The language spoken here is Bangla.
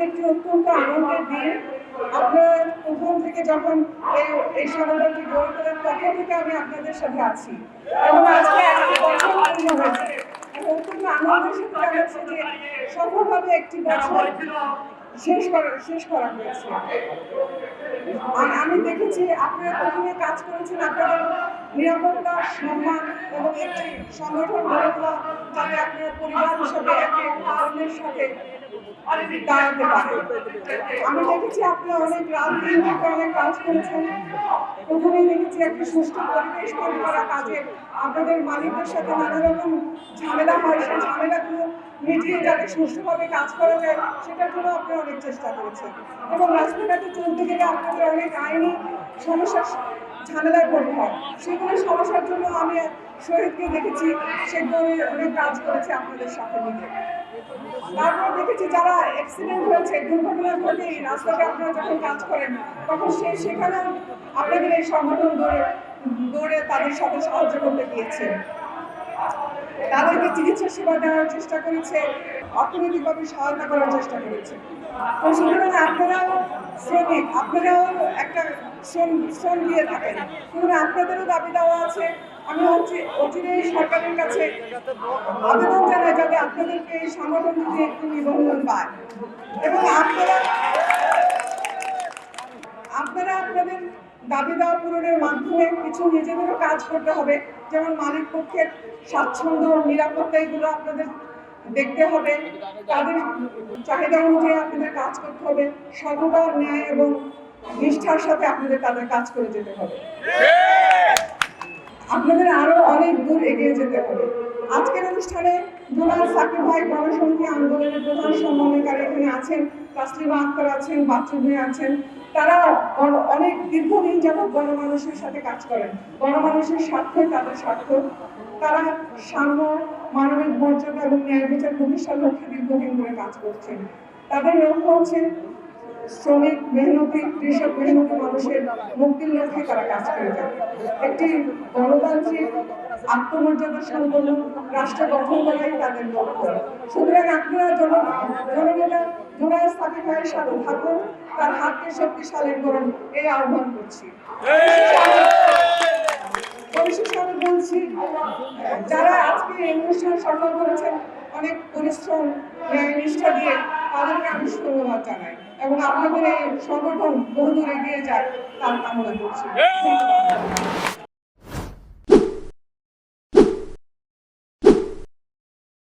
একটি অত্যন্ত আনন্দের দিন। আপনারা প্রথম থেকে যখন এই সংগঠনটি গড়ে তোলেন তখন থেকে আমি আপনাদের সাথে আছি এবং আজকে একটি বছর পূর্ণ হয়েছে। অত্যন্ত আনন্দের সাথে জানাচ্ছি যে সফলভাবে একটি বছর শেষ করা হয়েছে। আমি দেখেছি আপনারা প্রথমে কাজ করেছেন আপনাদের নিরাপত্তা, সম্মান এবং একটি সংগঠন গড়ে তোলা, যাতে আপনারা পরিবার হিসাবে একে অন্যের সাথে দাঁড়াতে পারে। আমি দেখেছি আপনারা অনেক রাত দিন থেকে অনেক কাজ করেছেন। প্রথমেই দেখেছি একটি সুষ্ঠু পরিবেশ তৈরি করা কাজে আপনাদের মালিকদের সাথে নানা রকম ঝামেলা হয়, সেই ঝামেলাগুলো মিটিয়ে যাতে সুষ্ঠুভাবে কাজ করা যায় সেটার জন্য আপনারা অনেক চেষ্টা করেছেন। এবং রাস্তাঘাটে চলতে গেলে আপনাদের অনেক আইনি সমস্যার ঝামেলায় পড়তে হয়, সেগুলো সমস্যার জন্য আমি শহীদকে দেখেছি সেগুলো অনেক কাজ করেছে আপনাদের সাথে মিলে। তারপর দেখেছি যারা অ্যাক্সিডেন্ট হয়েছে, দুর্ঘটনা ঘটে রাস্তাতে আপনারা যখন কাজ করেন তখন সেখানে আপনাদের এই সংগঠন দৌড়ে তাদের সাথে সাহায্য করতে গিয়েছে, তাদেরকে চিকিৎসা সেবা দেওয়ার চেষ্টা করেছে, অর্থনৈতিকভাবে সহায়তা করার চেষ্টা করেছে। তো সুতরাং আপনারাও শ্রমিক, আপনারাও একটা শ্রম দিয়ে থাকেন, সুতরাং আপনাদেরও দাবি দেওয়া আছে। আমি অচিরেই সরকারের কাছে আবেদন জানাই যাতে আপনাদেরকে এই সংগঠন থেকে একটু নিবন্ধন পায় এবং আপনারা আপনাদের দাবি দেওয়া পূরণের মাধ্যমে কিছু নিজেদেরও কাজ করতে হবে, যেমন মালিক পক্ষের স্বাচ্ছন্দ্য, নিরাপত্তা, এগুলো আপনাদের দেখতে হবে। তাদের চাহিদা অনুযায়ী আপনাদের কাজ করতে হবে, সততা, ন্যায় এবং নিষ্ঠার সাথে আপনাদের তাদের কাজ করে যেতে হবে। আপনাদের আরো অনেক দূর এগিয়ে যেতে হবে। আজকের অনুষ্ঠানে জোনাল সাকিব ভাই গণসংহতি আন্দোলনের প্রধান সমন্বয়কারী এখানে আছেন, তাসলিমা আক্তার আছেন, বাচ্চু ভাই আছেন। তারা অনেক দীর্ঘদিন যাবৎ গণমানুষের সাথে কাজ করেন, গণমানুষের স্বার্থই তাদের স্বার্থ। তারা সাম্য, মানবিক মর্যাদা এবং ন্যায় বিচার প্রতিষ্ঠার লক্ষ্যে দীর্ঘদিন ধরে কাজ করছেন। তাদের লক্ষ্য হচ্ছে শ্রমিক, মেহনতি, কৃষক, মেহনতি মানুষের মুক্তির লক্ষ্যে তারা কাজ করে যান। একটি গণতান্ত্রিক, আত্মমর্যাদা সম্পন্ন রাষ্ট্র গঠন করাই তাদের লক্ষ্য। সুতরাং আপনারা জননেতা জোনাল সাকিব ভাইয়ের সাথে থাকুন, তার হাতকে শক্তিশালী করুন, এই আহ্বান করছি। পরিশেষে আমি বলছি, যারা আজকে এই অনুষ্ঠান সফল করেছেন, অনেক পরিশ্রম, ন্যায় নিষ্ঠা দিয়ে তাদেরকে আমি ধন্যবাদ জানাই এবং আপনাদের এই সংগঠন বহুদূর এগিয়ে যায় তার কামনা করছি।